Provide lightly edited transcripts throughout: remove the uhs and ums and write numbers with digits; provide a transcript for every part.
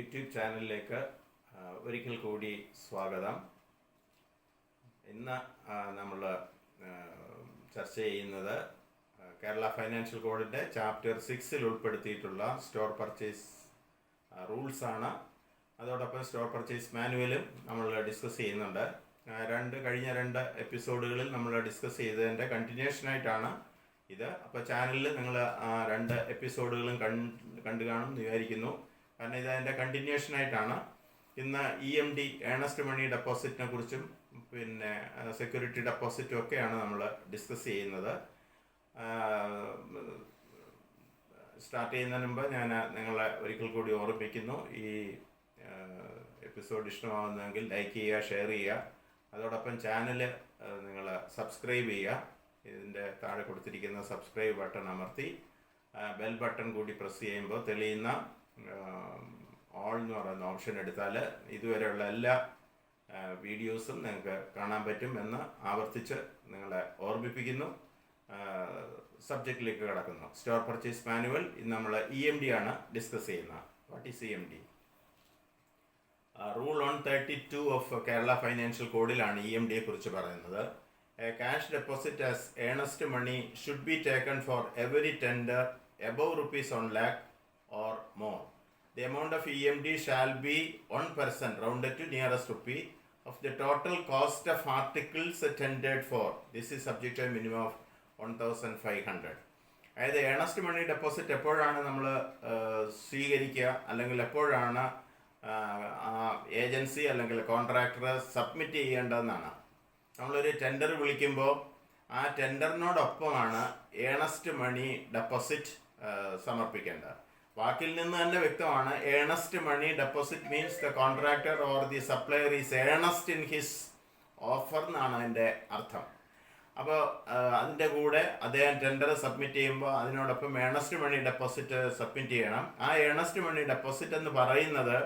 YouTube ചാനലിലേക്ക് ഒരിക്കൽ കൂടി സ്വാഗതം. ഇന്ന് നമ്മൾ ചർച്ച ചെയ്യുന്നത് കേരള ഫൈനാൻഷ്യൽ കോഡിൻ്റെ ചാപ്റ്റർ 6 ഉൾപ്പെടുത്തിയിട്ടുള്ള സ്റ്റോർ പർച്ചേസ് റൂൾസാണ്. അതോടൊപ്പം സ്റ്റോർ പർച്ചേസ് മാനുവലും നമ്മൾ ഡിസ്കസ് ചെയ്യുന്നുണ്ട്. കഴിഞ്ഞ രണ്ട് എപ്പിസോഡുകളിൽ നമ്മൾ ഡിസ്കസ് ചെയ്തതിൻ്റെ കണ്ടിന്യൂഷനായിട്ടാണ് ഇത്. അപ്പോൾ ചാനലിൽ നിങ്ങൾ ആ രണ്ട് എപ്പിസോഡുകളും കണ്ടു കാണും വിചാരിക്കുന്നു. കാരണം ഇത് അതിൻ്റെ കണ്ടിന്യൂഷനായിട്ടാണ്. ഇന്ന് EMD ഏണസ്റ്റ് മണി ഡെപ്പോസിറ്റിനെ കുറിച്ചും പിന്നെ സെക്യൂരിറ്റി ഡെപ്പോസിറ്റും ഒക്കെയാണ് നമ്മൾ ഡിസ്കസ് ചെയ്യുന്നത്. സ്റ്റാർട്ട് ചെയ്യുന്നതിന് മുമ്പ് ഞാൻ നിങ്ങളെ ഒരിക്കൽ കൂടി ഓർമ്മിപ്പിക്കുന്നു, ഈ എപ്പിസോഡ് ഇഷ്ടമാകുന്നെങ്കിൽ ലൈക്ക് ചെയ്യുക, ഷെയർ ചെയ്യുക. അതോടൊപ്പം ചാനൽ നിങ്ങൾ സബ്സ്ക്രൈബ് ചെയ്യുക. ഇതിൻ്റെ താഴെ കൊടുത്തിരിക്കുന്ന സബ്സ്ക്രൈബ് ബട്ടൺ അമർത്തി ബെൽ ബട്ടൺ കൂടി പ്രസ് ചെയ്യുമ്പോൾ തെളിയുന്ന ഓൾ എന്ന് പറയുന്ന ഓപ്ഷൻ എടുത്താൽ ഇതുവരെയുള്ള എല്ലാ വീഡിയോസും നിങ്ങൾക്ക് കാണാൻ പറ്റും എന്ന് ആവർത്തിച്ച് നിങ്ങളെ ഓർമ്മിപ്പിക്കുന്നു. സബ്ജക്റ്റിലേക്ക് കടക്കുന്നു. Store purchase manual. ഇന്ന് നമ്മൾ EMD ആണ് ഡിസ്കസ് ചെയ്യുന്നത്. What is EMD? Rule 132 of Kerala financial കോഡിലാണ് EMDയെ കുറിച്ച് പറയുന്നത്. A cash deposit as earnest money should be taken for every tender above ₹1 lakh or more. The amount of EMD shall be 1% rounded to nearest rupee of the total cost of articles tendered for. This is subject to a minimum of 1,500. അതായത് Ernest money deposit എപ്പോഴാണ് നമ്മൾ സ്വീകരിക്കുക, അല്ലെങ്കിൽ എപ്പോഴാണ് agency അല്ലെങ്കിൽ contractor submit ചെയ്യേണ്ടതെന്നാണ്. നമ്മളൊരു tender വിളിക്കുമ്പോൾ ആ ടെൻഡറിനോടൊപ്പമാണ് ഏണസ്റ്റ് മണി ഡെപ്പോസിറ്റ് സമർപ്പിക്കേണ്ടത്. വാക്കിൽ നിന്ന് തന്നെ വ്യക്തമാണ്. Earnest money deposit means the contractor or the supplier is earnest in his offer എന്നാണ് അതിൻ്റെ അർത്ഥം. അപ്പോൾ അതിൻ്റെ കൂടെ അദ്ദേഹം ടെൻഡർ സബ്മിറ്റ് ചെയ്യുമ്പോൾ അതിനോടൊപ്പം ഏണസ്റ്റ് മണി ഡെപ്പോസിറ്റ് സബ്മിറ്റ് ചെയ്യണം. ആ ഏണസ്റ്റ് മണി ഡെപ്പോസിറ്റ് എന്ന് പറയുന്നത്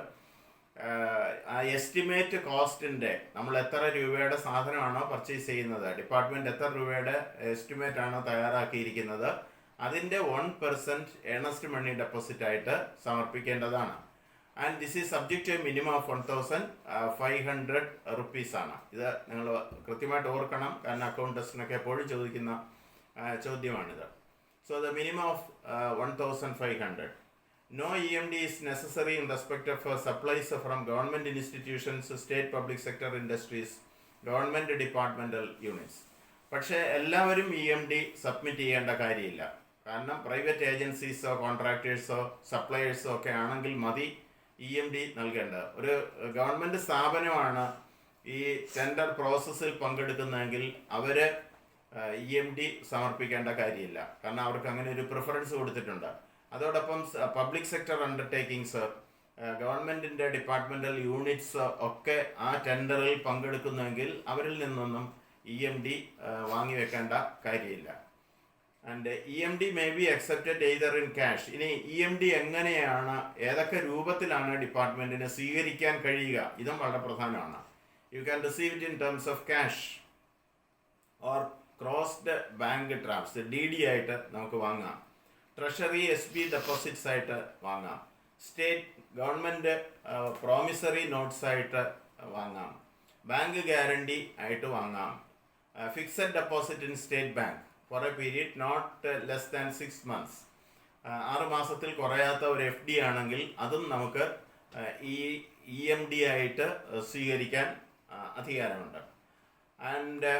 ആ എസ്റ്റിമേറ്റ് കോസ്റ്റിൻ്റെ, നമ്മൾ എത്ര രൂപയുടെ സാധനമാണോ പർച്ചേസ് ചെയ്യുന്നത്, ഡിപ്പാർട്ട്മെൻറ്റ് എത്ര രൂപയുടെ എസ്റ്റിമേറ്റ് ആണോ തയ്യാറാക്കിയിരിക്കുന്നത്, അതിൻ്റെ 1% ഏണസ്റ്റ് മണി ഡെപ്പോസിറ്റ് ആയിട്ട് സമർപ്പിക്കേണ്ടതാണ്. And this is subject to a minimum of 1,500 rupees ആണ്. ഇത് നിങ്ങൾ കൃത്യമായിട്ട് ഓർക്കണം, കാരണം അക്കൗണ്ട് ടെസ്റ്റിനൊക്കെ എപ്പോഴും ചോദിക്കുന്ന ചോദ്യമാണിത്. So the minimum of 1,500. No EMD is necessary in respect of supplies from government institutions, state public sector industries, government departmental units. പക്ഷേ എല്ലാവരും EMD സബ്മിറ്റ് ചെയ്യേണ്ട കാര്യമില്ല. കാരണം പ്രൈവറ്റ് ഏജൻസീസോ കോൺട്രാക്ടേഴ്സോ സപ്ലയേഴ്സോ ഒക്കെ ആണെങ്കിൽ മതി EMD നൽകേണ്ടത്. ഒരു ഗവൺമെൻറ് സ്ഥാപനമാണ് ഈ ടെൻഡർ പ്രോസസ്സിൽ പങ്കെടുക്കുന്നതെങ്കിൽ അവർ EMD സമർപ്പിക്കേണ്ട കാര്യമില്ല. കാരണം അവർക്ക് അങ്ങനെ ഒരു പ്രിഫറൻസ് കൊടുത്തിട്ടുണ്ട്. അതോടൊപ്പം പബ്ലിക് സെക്ടർ അണ്ടർടേക്കിങ്സ്, ഗവൺമെൻറ്റിൻ്റെ ഡിപ്പാർട്ട്മെൻറ്റൽ യൂണിറ്റ്സ് ഒക്കെ ആ ടെൻഡറിൽ പങ്കെടുക്കുന്നുവെങ്കിൽ അവരിൽ നിന്നൊന്നും EMD വാങ്ങി വെക്കേണ്ട കാര്യമില്ല. And EMD may be accepted either in cash. ഇനി EMD എങ്ങനെയാണ്, ഏതൊക്കെ രൂപത്തിലാണ് ഡിപ്പാർട്ട്മെൻറ്റിന് സ്വീകരിക്കാൻ കഴിയുക, ഇതും വളരെ പ്രധാനമാണ്. You can receive it in terms of cash or crossed bank transfer, DD ആയിട്ട് നമുക്ക് വാങ്ങാം. ട്രഷറി SB ഡെപ്പോസിറ്റ്സ് ആയിട്ട് വാങ്ങാം. സ്റ്റേറ്റ് ഗവൺമെൻറ് പ്രോമിസറി നോട്ട്സ് ആയിട്ട് വാങ്ങാം. ബാങ്ക് ഗ്യാരണ്ടി ആയിട്ട് വാങ്ങാം. Fixed deposit in State Bank for a period not less than 6 months. 6 മാസത്തിൽ കുറയാത്ത ഒരു FD ആണെങ്കിൽ അതും നമുക്ക് ഈ EMD ആയിട്ട് സ്വീകരിക്കാൻ അധികാരമുണ്ട്. And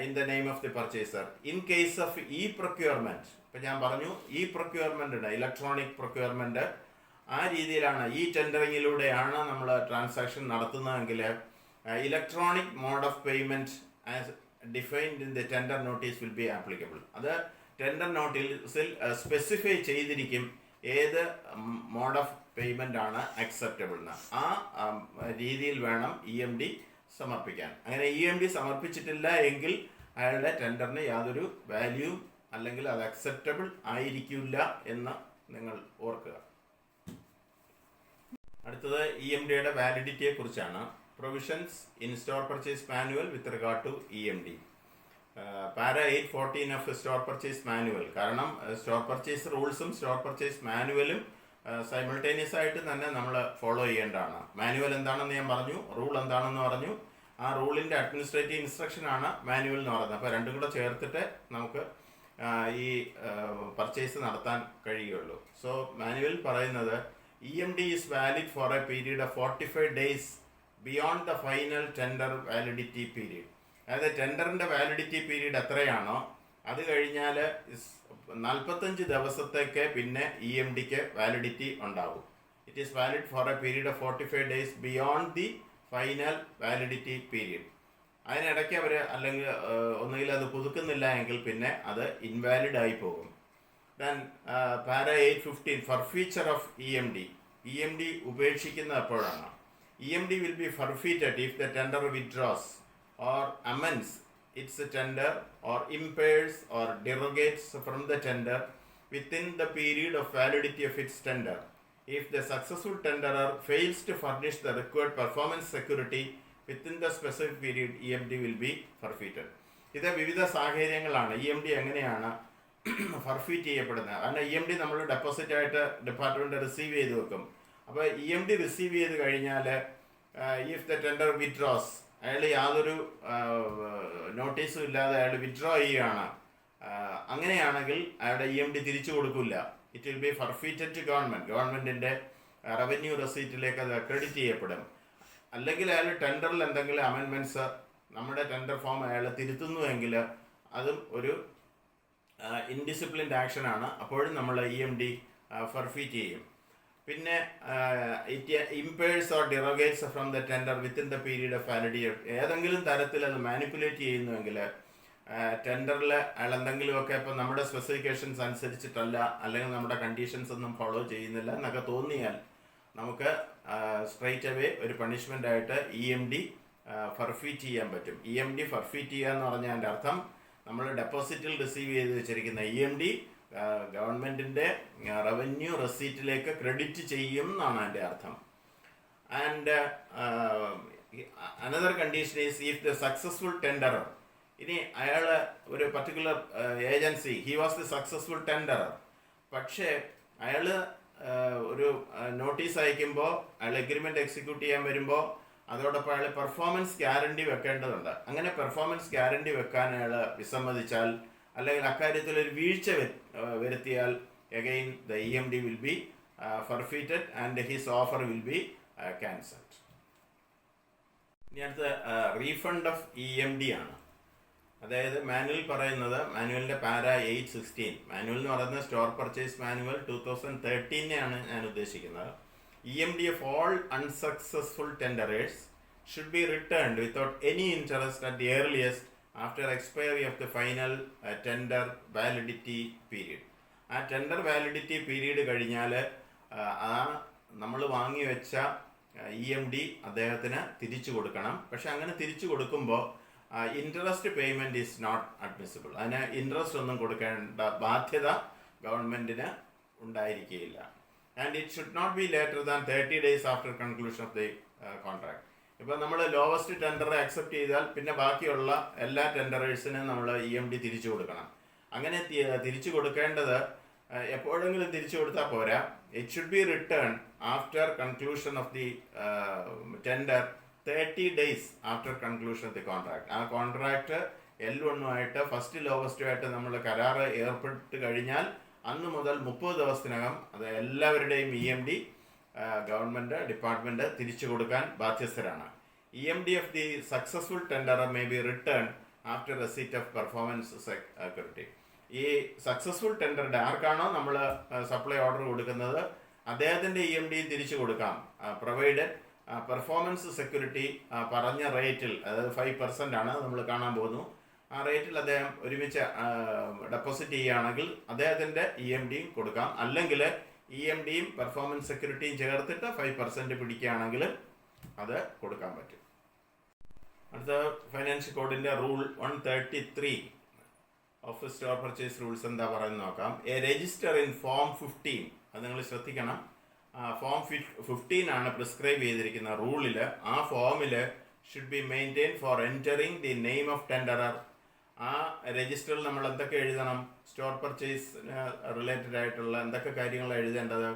in the name of the purchaser. In case of procurement, ഇപ്പം ഞാൻ പറഞ്ഞു procurement ഉണ്ട്, ഇലക്ട്രോണിക് പ്രൊക്യൂർമെൻറ്റ്. ആ രീതിയിലാണ് ഈ ടെൻഡറിങ്ങിലൂടെയാണ് നമ്മൾ ട്രാൻസാക്ഷൻ നടത്തുന്നതെങ്കിൽ electronic mode of payment as defined in the tender notice will be applicable. അത് ടെൻഡർ നോട്ടീസിൽ സ്പെസിഫൈ ചെയ്തിരിക്കും ഏത് മോഡ് ഓഫ് പേയ്മെൻ്റ് ആണ് അക്സെപ്റ്റബിൾ എന്ന്. ആ രീതിയിൽ വേണം EMD സമർപ്പിക്കാൻ. അങ്ങനെ EMD സമർപ്പിച്ചിട്ടില്ല എങ്കിൽ അയാളുടെ ടെൻഡറിന് യാതൊരു വാല്യൂ അല്ലെങ്കിൽ അത് അക്സെപ്റ്റബിൾ ആയിരിക്കില്ല എന്ന് നിങ്ങൾ ഓർക്കുക. അടുത്തത് EMDയുടെ വാലിഡിറ്റിയെ കുറിച്ചാണ്. Provisions in store purchase manual with regard to EMD. Para 814 of store purchase manual. കാരണം സ്റ്റോർ പർച്ചേസ് റൂൾസും സ്റ്റോർ പർച്ചേസ് മാനുവലും സൈമിൾട്ടേനിയസ് ആയിട്ട് തന്നെ നമ്മൾ ഫോളോ ചെയ്യേണ്ടതാണ്. മാനുവൽ എന്താണെന്ന് ഞാൻ പറഞ്ഞു, റൂൾ എന്താണെന്ന് പറഞ്ഞു. ആ റൂളിൻ്റെ അഡ്മിനിസ്ട്രേറ്റീവ് ഇൻസ്ട്രക്ഷനാണ് മാനുവൽ എന്ന് പറയുന്നത്. അപ്പോൾ രണ്ടും കൂടെ ചേർത്തിട്ട് നമുക്ക് ഈ പർച്ചേസ് നടത്താൻ കഴിയുള്ളൂ. സോ മാനുവൽ പറയുന്നത് EMD is valid four a period of 45 days beyond the final tender validity period. അതായത് ടെൻഡറിൻ്റെ വാലിഡിറ്റി പീരീഡ് എത്രയാണോ അത് കഴിഞ്ഞാൽ 45 ദിവസത്തേക്ക് പിന്നെ EMDക്ക് വാലിഡിറ്റി ഉണ്ടാകും. It is valid four a period of 45 days beyond the final validity period. അതിനിടയ്ക്ക് അവർ അല്ലെങ്കിൽ ഒന്നുകിൽ അത് പുതുക്കുന്നില്ല എങ്കിൽ പിന്നെ അത് ഇൻവാലിഡ് ആയി പോകും. ദെൻ പാര 815 ഫർഫീച്ചർ ഓഫ് EMD ഉപേക്ഷിക്കുന്ന എപ്പോഴാണ്? EMD will be forfeited if the tender withdraws or amends its tender or impairs or derogates from the tender within the period of validity of its tender. If the successful tenderer fails to furnish the required performance security within the specific period, EMD will be forfeited. ഇത് വിവിധ സാഹചര്യങ്ങളാണ് EMD എങ്ങനെയാണ് ഫർഫീറ്റ് ചെയ്യപ്പെടുന്നത്. കാരണം EMD നമ്മൾ ഡെപ്പോസിറ്റായിട്ട് department receive ചെയ്ത് വെക്കും. അപ്പോൾ EMD റിസീവ് ചെയ്ത് കഴിഞ്ഞാൽ ഇഫ് ദ ടെൻഡർ വിത്ഡ്രോസ്, അയാൾ യാതൊരു നോട്ടീസും ഇല്ലാതെ അയാൾ വിത്ഡ്രോ ചെയ്യുകയാണ്, അങ്ങനെയാണെങ്കിൽ അയാളുടെ EMD തിരിച്ചു കൊടുക്കില്ല. ഇറ്റ് വിൽ ബി ഫർഫീറ്റഡ് ടു ഗവൺമെൻറ്റിൻ്റെ റവന്യൂ റെസീറ്റിലേക്ക് അത് ക്രെഡിറ്റ് ചെയ്യപ്പെടും. അല്ലെങ്കിൽ അയാൾ ടെൻഡറിൽ എന്തെങ്കിലും അമെൻമെൻറ്റ്സ് നമ്മുടെ ടെൻഡർ ഫോം അയാൾ തിരുത്തുന്നുവെങ്കിൽ അതും ഒരു ഇൻഡിസിപ്ലിൻഡ് ആക്ഷനാണ്. അപ്പോഴും നമ്മൾ EMD ഫർഫീറ്റ് ചെയ്യും. പിന്നെ it impairs or derogates from the tender within the period of validity. ഏതെങ്കിലും തരത്തിൽ അത് മാനിപ്പുലേറ്റ് ചെയ്യുന്നുവെങ്കിൽ ടെൻഡറിൽ അയാൾ എന്തെങ്കിലുമൊക്കെ ഇപ്പം നമ്മുടെ സ്പെസിഫിക്കേഷൻസ് അനുസരിച്ചിട്ടല്ല അല്ലെങ്കിൽ നമ്മുടെ കണ്ടീഷൻസ് ഒന്നും ഫോളോ ചെയ്യുന്നില്ല എന്നൊക്കെ തോന്നിയാൽ നമുക്ക് സ്ട്രൈറ്റ് അവേ ഒരു പണിഷ്മെൻ്റ് ആയിട്ട് EMD ഫർഫീറ്റ് ചെയ്യാൻ പറ്റും. EMD ഫർഫീറ്റ് ചെയ്യുക എന്ന് പറഞ്ഞാൽ അതിൻ്റെ അർത്ഥം നമ്മൾ ഡെപ്പോസിറ്റിൽ റിസീവ് ചെയ്ത് വെച്ചിരിക്കുന്ന EMD ഗവൺമെൻറ്റിൻ്റെ റവന്യൂ റെസീറ്റിലേക്ക് ക്രെഡിറ്റ് ചെയ്യും എന്നാണ് അതിൻ്റെ അർത്ഥം. And another condition is if the successful tenderer, ഇനി അയാൾ ഒരു particular agency, he was the successful tenderer, പക്ഷേ അയാൾ ഒരു നോട്ടീസ് അയക്കുമ്പോൾ അയാൾ എഗ്രിമെൻ്റ് എക്സിക്യൂട്ട് ചെയ്യാൻ വരുമ്പോൾ അതോടൊപ്പം അയാൾ പെർഫോമൻസ് ഗ്യാരണ്ടി വെക്കേണ്ടതുണ്ട്. അങ്ങനെ പെർഫോമൻസ് ഗ്യാരണ്ടി വെക്കാൻ അയാൾ വിസമ്മതിച്ചാൽ അല്ലെങ്കിൽ അക്കാര്യത്തിൽ ഒരു വീഴ്ച വരുത്തിയാൽ again the EMD will be forfeited and his offer will be cancelled. ഇനി അടുത്ത റീഫണ്ട് ഓഫ് EMD ആണ്. അതായത് മാനുവൽ പറയുന്നത്, മാനുവലിൻ്റെ പാര 816, മാനുവൽ എന്ന് പറയുന്നത് സ്റ്റോർ പർച്ചേസ് മാനുവൽ 2013 ഞാൻ ഉദ്ദേശിക്കുന്നത്. EMD of all unsuccessful tenderers should be returned without any interest at the earliest after expiry of the final tender validity period. ആ ടെൻഡർ വാലിഡിറ്റി പീരീഡ് കഴിഞ്ഞാൽ ആ നമ്മൾ വാങ്ങി വെച്ച EMD അദ്ദേഹത്തിന് തിരിച്ചു കൊടുക്കണം. പക്ഷെ അങ്ങനെ തിരിച്ചു കൊടുക്കുമ്പോൾ interest payment is not admissible. അതിന് ഇൻട്രസ്റ്റ് ഒന്നും കൊടുക്കേണ്ട ബാധ്യത ഗവൺമെൻറ്റിന് ഉണ്ടായിരിക്കുകയില്ല. And it should not be later than 30 days after conclusion of the contract. ഇപ്പോൾ നമ്മൾ ലോവസ്റ്റ് ടെൻഡറെ അക്സെപ്റ്റ് ചെയ്താൽ പിന്നെ ബാക്കിയുള്ള എല്ലാ ടെൻഡറേഴ്സിനും നമ്മൾ EMD തിരിച്ചു കൊടുക്കണം. അങ്ങനെ തിരിച്ചു കൊടുക്കേണ്ടത് എപ്പോഴെങ്കിലും തിരിച്ചു കൊടുത്താൽ പോരാ. It should be return after conclusion of the tender 30 days after conclusion of the contract. ആ കോൺട്രാക്ട് L1 ഫസ്റ്റ് ലോവസ്റ്റുമായിട്ട് നമ്മൾ കരാറ് ഏർപ്പെട്ട് കഴിഞ്ഞാൽ അന്ന് മുതൽ 30 ദിവസത്തിനകം അത് എല്ലാവരുടെയും EMD ഗവൺമെൻറ് ഡിപ്പാർട്ട്മെൻറ്റ് തിരിച്ചു കൊടുക്കാൻ ബാധ്യസ്ഥരാണ്. EMD of the successful tender may be return after receipt of performance security. ഈ സക്സസ്ഫുൾ ടെൻഡറുടെ ആർക്കാണോ നമ്മൾ സപ്ലൈ ഓർഡർ കൊടുക്കുന്നത് അദ്ദേഹത്തിൻ്റെ EMD തിരിച്ചു കൊടുക്കാം, പ്രൊവൈഡഡ് പെർഫോമൻസ് സെക്യൂരിറ്റി പറഞ്ഞ റേറ്റിൽ, അതായത് 5% ആണ് നമ്മൾ കാണാൻ പോകുന്നു. ആ റേറ്റിൽ അദ്ദേഹം ഒരുമിച്ച് ഡെപ്പോസിറ്റ് ചെയ്യുകയാണെങ്കിൽ അദ്ദേഹത്തിൻ്റെ EMDയും കൊടുക്കാം. അല്ലെങ്കിൽ EMDയും പെർഫോമൻസ് സെക്യൂരിറ്റിയും ചേർത്തിട്ട് 5% പിടിക്കുകയാണെങ്കിൽ അത് കൊടുക്കാൻ പറ്റും. അടുത്ത ഫൈനാൻഷ്യൽ കോഡിൻ്റെ rule 133 of store purchase rules എന്താ പറയുന്നത് നോക്കാം. എ രജിസ്റ്റർ ഇൻ ഫോം 15, അത് നിങ്ങൾ ശ്രദ്ധിക്കണം. ഫോം 15 ആണ് പ്രിസ്ക്രൈബ് ചെയ്തിരിക്കുന്ന റൂളിൽ. ആ ഫോമിൽ should be maintain for entering the name of tenderer. ആ രജിസ്റ്ററിൽ നമ്മൾ എന്തൊക്കെ എഴുതണം? സ്റ്റോർ പർച്ചേസ് റിലേറ്റഡ് ആയിട്ടുള്ള എന്തൊക്കെ കാര്യങ്ങൾ എഴുതേണ്ടത്?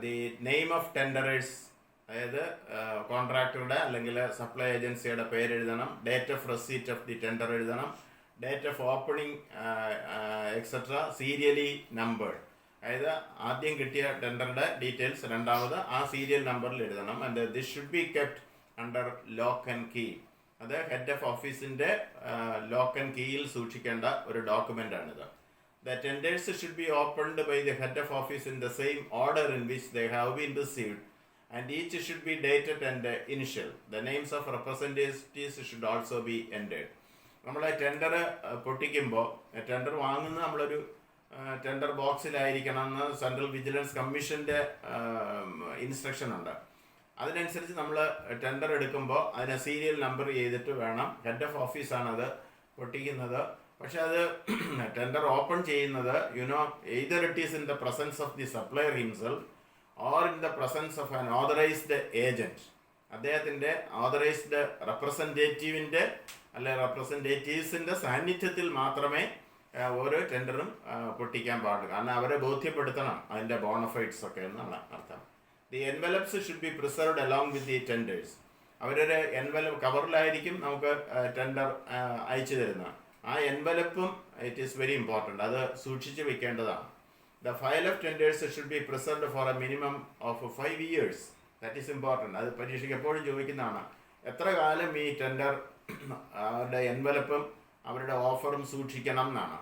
ദി നെയിം ഓഫ് ടെൻഡറേഴ്സ്, അതായത് കോൺട്രാക്ടറുടെ അല്ലെങ്കിൽ സപ്ലൈ ഏജൻസിയുടെ പേര് എഴുതണം, date of receipt of the tender എഴുതണം, date of opening etcetera, serially numbered, അതായത് ആദ്യം കിട്ടിയ ടെൻഡറുടെ ഡീറ്റെയിൽസ് രണ്ടാമത് ആ സീരിയൽ നമ്പറിൽ എഴുതണം. And this should be kept under lock and key. അത് ഹെഡ് ഓഫ് ഓഫീസിൻ്റെ ലോക്ക് ആൻഡ് കീയിൽ സൂക്ഷിക്കേണ്ട ഒരു ഡോക്യുമെൻ്റ് ആണിത്. The tenders should be opened by the head of office in the same order in which they have been received, and each should be dated and initial. The names of representatives should also be entered. നമ്മൾ tender പൊട്ടിക്കുമ്പോൾ tender വാങ്ങുന്ന നമ്മളൊരു tender ബോക്സിലായിരിക്കണം എന്ന് central vigilance കമ്മീഷൻ്റെ instruction ഉണ്ട്. അതിനനുസരിച്ച് നമ്മൾ tender എടുക്കുമ്പോൾ അതിനെ സീരിയൽ നമ്പർ ചെയ്തിട്ട് വേണം. ഹെഡ് ഓഫ് ഓഫീസാണ് അത് പൊട്ടിക്കുന്നത്. പക്ഷെ അത് ടെൻഡർ ഓപ്പൺ ചെയ്യുന്നത് either it is in the presence of the supplier himself or in the presence of an authorised agent. അദ്ദേഹത്തിൻ്റെ ഓതറൈസ്ഡ് റെപ്രസെൻറ്റേറ്റീവിൻ്റെ അല്ലെ റെപ്രസെൻറ്റേറ്റീവ്സിൻ്റെ സാന്നിധ്യത്തിൽ മാത്രമേ ഓരോ ടെൻഡറും പൊട്ടിക്കാൻ പാടുള്ളൂ. കാരണം അവരെ ബോധ്യപ്പെടുത്തണം അതിൻ്റെ ബോണഫൈഡ്സ് ഒക്കെ എന്നാണ് അർത്ഥം. The envelopes should be preserved along with the tenders. അവരൊരു എൻവലപ്പ് കവറിലായിരിക്കും നമുക്ക് ടെൻഡർ അയച്ചു തരുന്നത്. ആ എൻവലപ്പും ഇറ്റ് ഈസ് വെരി ഇമ്പോർട്ടൻ്റ്, അത് സൂക്ഷിച്ച് വെക്കേണ്ടതാണ്. The file of tenders should be preserved for a minimum of 5 years. That is important. അത് പരീക്ഷയ്ക്ക് എപ്പോഴും ചോദിക്കുന്നതാണ്. എത്ര കാലം ഈ ടെൻഡർ അവരുടെ എൻവലപ്പും അവരുടെ ഓഫറും സൂക്ഷിക്കണം എന്നാണ്.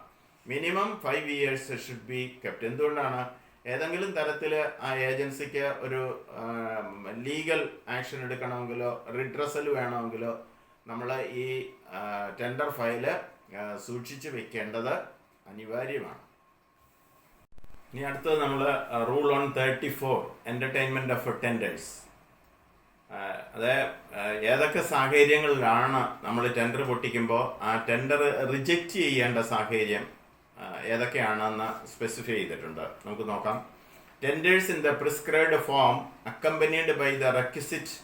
Minimum 5 years should be kept. എന്തുകൊണ്ടാണ്? ഏതെങ്കിലും തരത്തിൽ ആ ഏജൻസിക്ക് ഒരു ലീഗൽ ആക്ഷൻ എടുക്കണമെങ്കിലോ റിഡ്രസൽ വേണമെങ്കിലോ നമ്മൾ ഈ ടെൻഡർ ഫയല് സൂക്ഷിച്ച് വെക്കേണ്ടത് അനിവാര്യമാണ്. ഇനി അടുത്തത് നമ്മൾ rule on 34 entertainment of tenders. അത് ഏതൊക്കെ സാഹചര്യങ്ങളിലാണ് നമ്മൾ ടെൻഡർ പൊട്ടിക്കുമ്പോൾ ആ ടെൻഡർ റിജക്റ്റ് ചെയ്യേണ്ട സാഹചര്യം ഏതൊക്കെയാണെന്ന് സ്പെസിഫൈ ചെയ്തിട്ടുണ്ട്. നമുക്ക് നോക്കാം. Tenders in the prescribed form accompanied by the requisite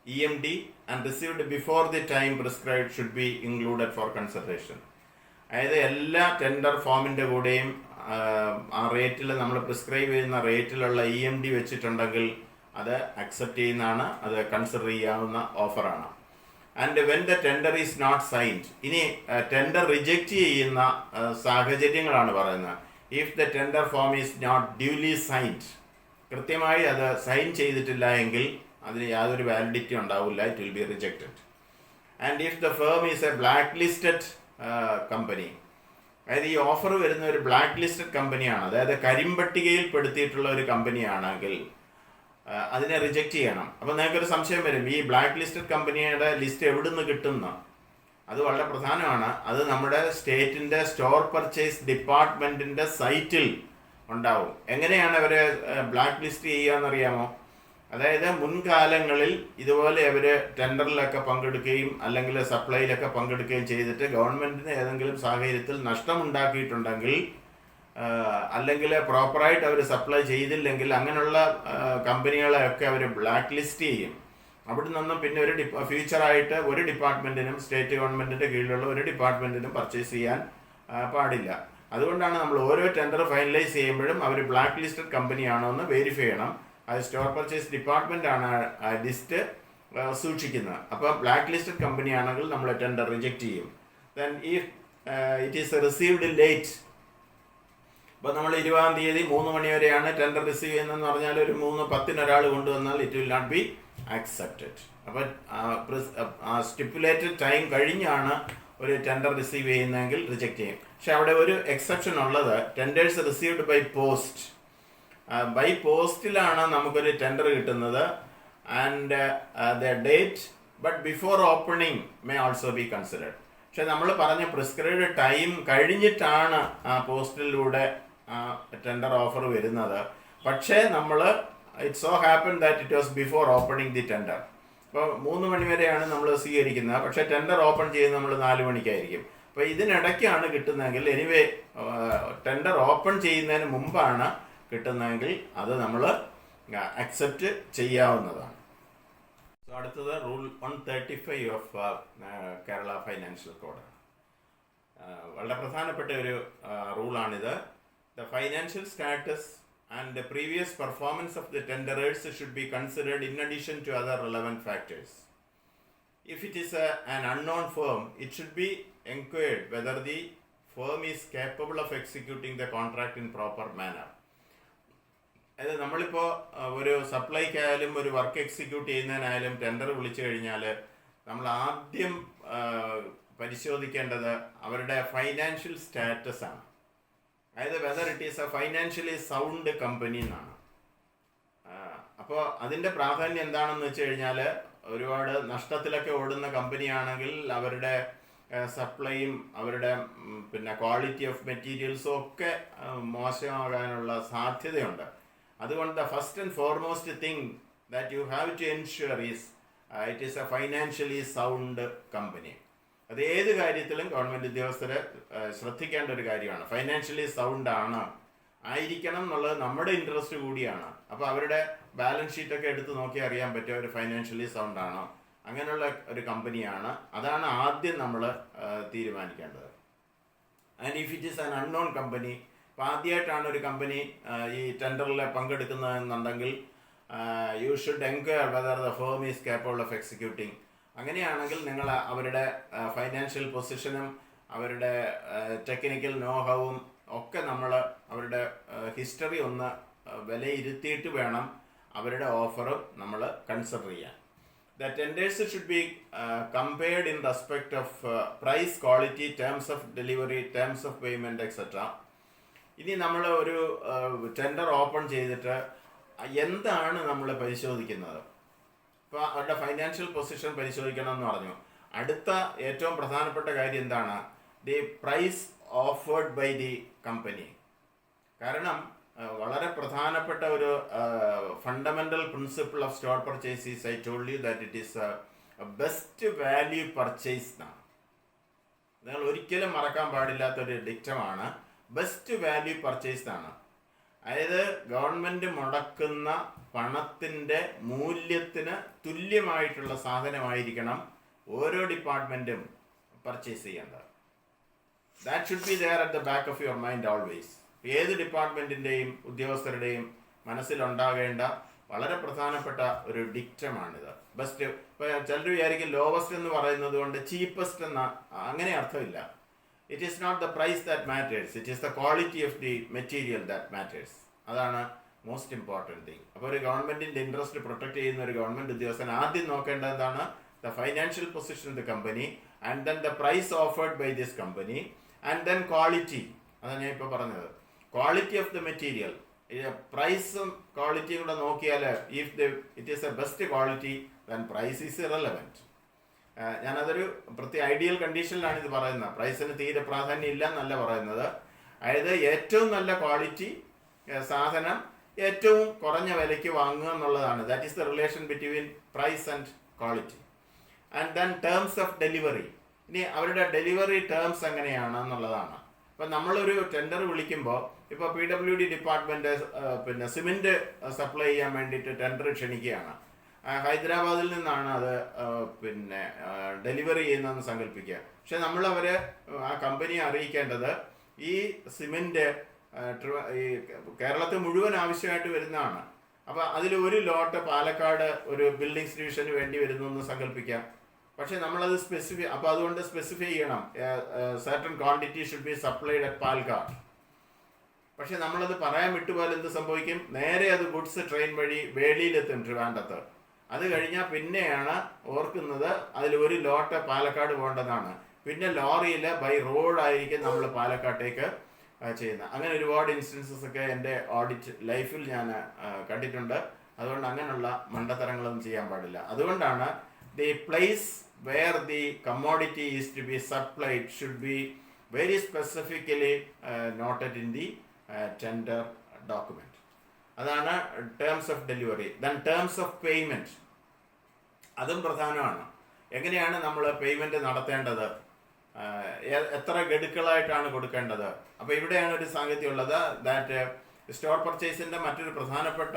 EMD and received before the time prescribed should be included for consideration. അതായത് എല്ലാ ടെൻഡർ ഫോമിൻ്റെ കൂടെയും ആ റേറ്റിൽ നമ്മൾ പ്രിസ്ക്രൈബ് ചെയ്യുന്ന റേറ്റിലുള്ള EMD വെച്ചിട്ടുണ്ടെങ്കിൽ അത് അക്സെപ്റ്റ് ചെയ്യുന്നതാണ്, അത് കൺസിഡർ ചെയ്യാവുന്ന ഓഫറാണ്. And when the tender is not signed, ഇനി ടെൻഡർ റിജക്റ്റ് ചെയ്യുന്ന സാഹചര്യങ്ങളാണ് പറയുന്നത്. If the tender form is not duly signed, കൃത്യമായി അത് സൈൻ ചെയ്തിട്ടില്ല എങ്കിൽ അതിന് യാതൊരു വാലിഡിറ്റി ഉണ്ടാവില്ല. It will be rejected. And if the firm is a black listed company, അതായത് ഈ ഓഫർ വരുന്ന ഒരു ബ്ലാക്ക് ലിസ്റ്റഡ് കമ്പനിയാണ്, അതായത് കരിമ്പട്ടികയിൽ പെടുത്തിയിട്ടുള്ള ഒരു കമ്പനിയാണെങ്കിൽ അതിനെ റിജക്റ്റ് ചെയ്യണം. അപ്പോൾ നിങ്ങൾക്കൊരു സംശയം വരും, ഈ ബ്ലാക്ക് ലിസ്റ്റഡ് കമ്പനിയുടെ ലിസ്റ്റ് എവിടെ നിന്ന് കിട്ടുന്ന? അത് വളരെ പ്രധാനമാണ്. അത് നമ്മുടെ സ്റ്റേറ്റിൻ്റെ സ്റ്റോർ പർച്ചേസ് ഡിപ്പാർട്ട്മെൻറ്റിൻ്റെ സൈറ്റിൽ ഉണ്ടാവും. എങ്ങനെയാണ് അവരെ ബ്ലാക്ക് ലിസ്റ്റ് ചെയ്യുകയെന്നറിയാമോ? അതായത് മുൻകാലങ്ങളിൽ ഇതുപോലെ അവർ ടെൻഡറിലൊക്കെ പങ്കെടുക്കുകയും അല്ലെങ്കിൽ സപ്ലൈയിലൊക്കെ പങ്കെടുക്കുകയും ചെയ്തിട്ട് ഗവൺമെൻറ്റിന് ഏതെങ്കിലും സാഹചര്യത്തിൽ നഷ്ടമുണ്ടാക്കിയിട്ടുണ്ടെങ്കിൽ അല്ലെങ്കിൽ പ്രോപ്പറായിട്ട് അവർ സപ്ലൈ ചെയ്തില്ലെങ്കിൽ അങ്ങനെയുള്ള കമ്പനികളെയൊക്കെ അവർ ബ്ലാക്ക് ലിസ്റ്റ് ചെയ്യും. അവിടെ നിന്നും പിന്നെ ഒരു ഫ്യൂച്ചറായിട്ട് ഒരു ഡിപ്പാർട്ട്മെൻറ്റിനും സ്റ്റേറ്റ് ഗവൺമെൻറ്റിൻ്റെ കീഴിലുള്ള ഒരു ഡിപ്പാർട്ട്മെൻറ്റിനും പർച്ചേസ് ചെയ്യാൻ പാടില്ല. അതുകൊണ്ടാണ് നമ്മൾ ഓരോ ടെൻഡർ ഫൈനലൈസ് ചെയ്യുമ്പോഴും അവർ ബ്ലാക്ക് ലിസ്റ്റഡ് കമ്പനിയാണോ എന്ന് വെരിഫൈ ചെയ്യണം. അത് സ്റ്റോർ പർച്ചേസ് ഡിപ്പാർട്ട്മെൻ്റ് ആണ് ആ ലിസ്റ്റ് സൂക്ഷിക്കുന്നത്. അപ്പോൾ ബ്ലാക്ക് ലിസ്റ്റഡ് കമ്പനി ആണെങ്കിൽ നമ്മൾ ടെൻഡർ റിജക്റ്റ് ചെയ്യും. Then if it is received late, ഇപ്പോൾ നമ്മൾ 20-ാം തീയതി 3 മണി വരെയാണ് ടെൻഡർ റിസീവ് ചെയ്യുന്നതെന്ന് പറഞ്ഞാൽ ഒരു 3:10 ഒരാൾ കൊണ്ടുവന്നാൽ it will not be accepted. അപ്പോൾ സ്റ്റിപ്പുലേറ്റഡ് ടൈം കഴിഞ്ഞാണ് ഒരു ടെൻഡർ റിസീവ് ചെയ്യുന്നതെങ്കിൽ റിജക്റ്റ് ചെയ്യും. പക്ഷെ അവിടെ ഒരു എക്സെപ്ഷൻ ഉള്ളത്, tenders received by post. By പോസ്റ്റിലാണ് നമുക്കൊരു ടെൻഡർ കിട്ടുന്നത്. And the date but before opening may also be considered. പക്ഷെ നമ്മൾ പറഞ്ഞ പ്രിസ്ക്രൈബ്ഡ് ടൈം കഴിഞ്ഞിട്ടാണ് ആ പോസ്റ്റിലൂടെ ടെൻഡർ ഓഫർ വരുന്നത്. പക്ഷേ നമ്മൾ it so happen that it was before opening the tender. ഇപ്പോൾ 3 മണി വരെയാണ് നമ്മൾ സ്വീകരിക്കുന്നത്, പക്ഷേ ടെൻഡർ ഓപ്പൺ ചെയ്യുന്നത് നമ്മൾ 4 മണിക്കായിരിക്കും. അപ്പോൾ ഇതിനിടയ്ക്കാണ് കിട്ടുന്നതെങ്കിൽ, എനിവേ ടെൻഡർ ഓപ്പൺ ചെയ്യുന്നതിന് മുമ്പാണ് കിട്ടുന്നതെങ്കിൽ അത് നമ്മൾ അക്സെപ്റ്റ് ചെയ്യാവുന്നതാണ്. സോ അടുത്തത് rule 135 of Kerala financial code. വളരെ പ്രധാനപ്പെട്ട ഒരു റൂളാണിത്. The financial status and the previous performance of the tenderers should be considered in addition to other relevant factors. If it is an unknown firm, it should be inquired whether the firm is capable of executing the contract in proper manner. അതായത് നമ്മളിപ്പോൾ ഒരു സപ്ലൈക്കായാലും ഒരു work execute ചെയ്യുന്നതിനായാലും tender വിളിച്ചു കഴിഞ്ഞാൽ നമ്മൾ ആദ്യം പരിശോധിക്കേണ്ടത് അവരുടെ ഫൈനാൻഷ്യൽ സ്റ്റാറ്റസ് ആണ്. അതായത് whether it is a financially sound company എന്നാണ്. അപ്പോൾ അതിൻ്റെ പ്രാധാന്യം എന്താണെന്ന് വെച്ച് കഴിഞ്ഞാൽ ഒരുപാട് നഷ്ടത്തിലൊക്കെ ഓടുന്ന കമ്പനിയാണെങ്കിൽ അവരുടെ സപ്ലൈയും അവരുടെ പിന്നെ ക്വാളിറ്റി ഓഫ് മെറ്റീരിയൽസും ഒക്കെ മോശമാകാനുള്ള സാധ്യതയുണ്ട്. അതുകൊണ്ട് the first and foremost thing that you have to ensure is it is a financially sound company. അത് ഏത് കാര്യത്തിലും ഗവൺമെൻറ് ഉദ്യോഗസ്ഥർ ശ്രദ്ധിക്കേണ്ട ഒരു കാര്യമാണ്. ഫൈനാൻഷ്യലി സൗണ്ട് ആയിരിക്കണം എന്നുള്ളത് നമ്മുടെ ഇൻട്രസ്റ്റ് കൂടിയാണ്. അപ്പോൾ അവരുടെ ബാലൻസ് ഷീറ്റൊക്കെ എടുത്ത് നോക്കി അറിയാൻ പറ്റും ഒരു ഫൈനാൻഷ്യലി സൗണ്ട് ആണോ, അങ്ങനെയുള്ള ഒരു കമ്പനിയാണ്. അതാണ് ആദ്യം നമ്മൾ തീരുമാനിക്കേണ്ടത്. And if it is an unknown company, ഇപ്പോൾ ആദ്യമായിട്ടാണ് ഒരു കമ്പനി ഈ ടെൻഡറിൽ പങ്കെടുക്കുന്നതെന്നുണ്ടെങ്കിൽ you should enquire whether the firm is capable of executing. അങ്ങനെയാണെങ്കിൽ നിങ്ങൾ അവരുടെ ഫൈനാൻഷ്യൽ പൊസിഷനും അവരുടെ ടെക്നിക്കൽ നോഹവും ഒക്കെ നമ്മൾ അവരുടെ ഹിസ്റ്ററി ഒന്ന് വിലയിരുത്തിയിട്ട് വേണം അവരുടെ ഓഫർ നമ്മൾ കൺസിഡർ ചെയ്യാൻ. The tenders should be compared in respect of price, quality, terms of delivery, terms of payment, etc. ഇനി നമ്മൾ ഒരു ടെൻഡർ ഓപ്പൺ ചെയ്തിട്ട് എന്താണ് നമ്മൾ പരിശോധിക്കുന്നത്? ഇപ്പോൾ അവരുടെ ഫൈനാൻഷ്യൽ പൊസിഷൻ പരിശോധിക്കണം എന്ന് പറഞ്ഞു. അടുത്ത ഏറ്റവും പ്രധാനപ്പെട്ട കാര്യം എന്താണ്? The price offered by the company. കാരണം വളരെ പ്രധാനപ്പെട്ട ഒരു fundamental principle of store purchase is, I told you that it is best value purchase എന്നാണ്. നിങ്ങൾ ഒരിക്കലും മറക്കാൻ പാടില്ലാത്തൊരു ഡിക്റ്റമാണ് ബെസ്റ്റ് വാല്യൂ പർച്ചേസ് എന്നാണ്. അതായത് ഗവൺമെൻറ് മുടക്കുന്ന പണത്തിൻ്റെ മൂല്യത്തിന് തുല്യമായിട്ടുള്ള സാധനമായിരിക്കണം ഓരോ ഡിപ്പാർട്ട്മെൻറ്റും പർച്ചേസ് ചെയ്യേണ്ടത്. That should be there at the back of your mind always. ഏത് ഡിപ്പാർട്ട്മെൻറ്റിൻ്റെയും ഉദ്യോഗസ്ഥരുടെയും മനസ്സിലുണ്ടാകേണ്ട വളരെ പ്രധാനപ്പെട്ട ഒരു ഡിക്റ്റമാണിത്. ബെസ്റ്റ്. ഇപ്പോൾ ചിലർ വിചാരിക്കും ലോവസ്റ്റ് എന്ന് പറയുന്നത് കൊണ്ട് ചീപ്പസ്റ്റ് എന്ന അങ്ങനെ അർത്ഥമില്ല. It is not the price that matters, it is the quality of the material that matters. അതാണ് മോസ്റ്റ് ഇമ്പോർട്ടൻറ്റ് തിങ്. അപ്പോൾ ഒരു ഗവൺമെൻറ്റിൻ്റെ ഇൻട്രസ്റ്റ് പ്രൊട്ടക്ട് ചെയ്യുന്ന ഒരു ഗവൺമെൻറ് ഉദ്യോഗസ്ഥൻ ആദ്യം നോക്കേണ്ടത് എന്താണ്? The financial position of the company, and then the price offered by this company, and then quality. അതാണ് ഞാൻ ഇപ്പോൾ പറഞ്ഞത്. ക്വാളിറ്റി ഓഫ് ദ മെറ്റീരിയൽ, പ്രൈസും ക്വാളിറ്റിയും കൂടെ നോക്കിയാൽ if it is a best quality then price is irrelevant. ഞാനതൊരു പ്രത്യേക ഐഡിയൽ കണ്ടീഷനിലാണ് ഇത് പറയുന്നത്. പ്രൈസിന് തീരെ പ്രാധാന്യം ഇല്ല എന്നല്ല പറയുന്നത്. അതായത് ഏറ്റവും നല്ല ക്വാളിറ്റി സാധനം ഏറ്റവും കുറഞ്ഞ വിലയ്ക്ക് വാങ്ങുക എന്നുള്ളതാണ്. That is the relation between price and quality. And then terms of delivery. ഇനി അവരുടെ ഡെലിവറി ടേംസ് എങ്ങനെയാണ് എന്നുള്ളതാണ്. ഇപ്പം നമ്മളൊരു ടെൻഡർ വിളിക്കുമ്പോൾ, ഇപ്പോൾ PWD ഡിപ്പാർട്ട്മെൻറ്റ് പിന്നെ സിമെൻറ്റ് സപ്ലൈ ചെയ്യാൻ വേണ്ടിയിട്ട് ടെൻഡർ ക്ഷണിക്കുകയാണ്. ഹൈദരാബാദിൽ നിന്നാണ് അത് പിന്നെ ഡെലിവറി ചെയ്യുന്നതെന്ന് സങ്കല്പിക്കുക. പക്ഷെ നമ്മളവരെ ആ കമ്പനിയെ അറിയിക്കേണ്ടത് ഈ സിമെൻറ്റ് ഈ കേരളത്തിൽ മുഴുവൻ ആവശ്യമായിട്ട് വരുന്നതാണ്. അപ്പോൾ അതിൽ ഒരു ലോട്ട് പാലക്കാട് ഒരു ബിൽഡിംഗ്സ് ഡിവിഷന് വേണ്ടി വരുന്നു എന്ന് സങ്കല്പിക്കാം. പക്ഷെ നമ്മളത് സ്പെസിഫൈ, അപ്പോൾ അതുകൊണ്ട് സ്പെസിഫൈ ചെയ്യണം certain quantity should be supplied at Palakkad. പക്ഷെ നമ്മളത് പറയാൻ വിട്ടുപോയാൽ എന്ത് സംഭവിക്കും? നേരെ അത് ഗുഡ്സ് ട്രെയിൻ വഴി വേളിയിലെത്തും, ട്രിവാൻഡ്രത്ത്. അത് കഴിഞ്ഞാൽ പിന്നെയാണ് ഓർക്കുന്നത് അതിൽ ഒരു ലോട്ട് പാലക്കാട് പോകേണ്ടതാണ്. പിന്നെ ലോറിയിൽ ബൈ റോഡായിരിക്കും നമ്മൾ പാലക്കാട്ടേക്ക് ചെയ്യുന്നത്. അങ്ങനെ ഒരുപാട് ഇൻസ്റ്റൻസസ് ഒക്കെ എൻ്റെ ഓഡിറ്റ് ലൈഫിൽ ഞാൻ കണ്ടിട്ടുണ്ട്. അതുകൊണ്ട് അങ്ങനെയുള്ള മണ്ടത്തരങ്ങളൊന്നും ചെയ്യാൻ പാടില്ല. അതുകൊണ്ടാണ് the place where the commodity is to be supplied should be very specifically noted in the tender document. അതാണ് terms of delivery. Then terms of payment, അതും പ്രധാനമാണ്. എങ്ങനെയാണ് നമ്മൾ പേയ്മെൻറ്റ് നടത്തേണ്ടത്, എത്ര ഗഡുക്കളായിട്ടാണ് കൊടുക്കേണ്ടത്. അപ്പോൾ ഇവിടെയാണ് ഒരു സാങ്കത്യം ഉള്ളത്. ദാറ്റ് സ്റ്റോർ പർച്ചേസിൻ്റെ മറ്റൊരു പ്രധാനപ്പെട്ട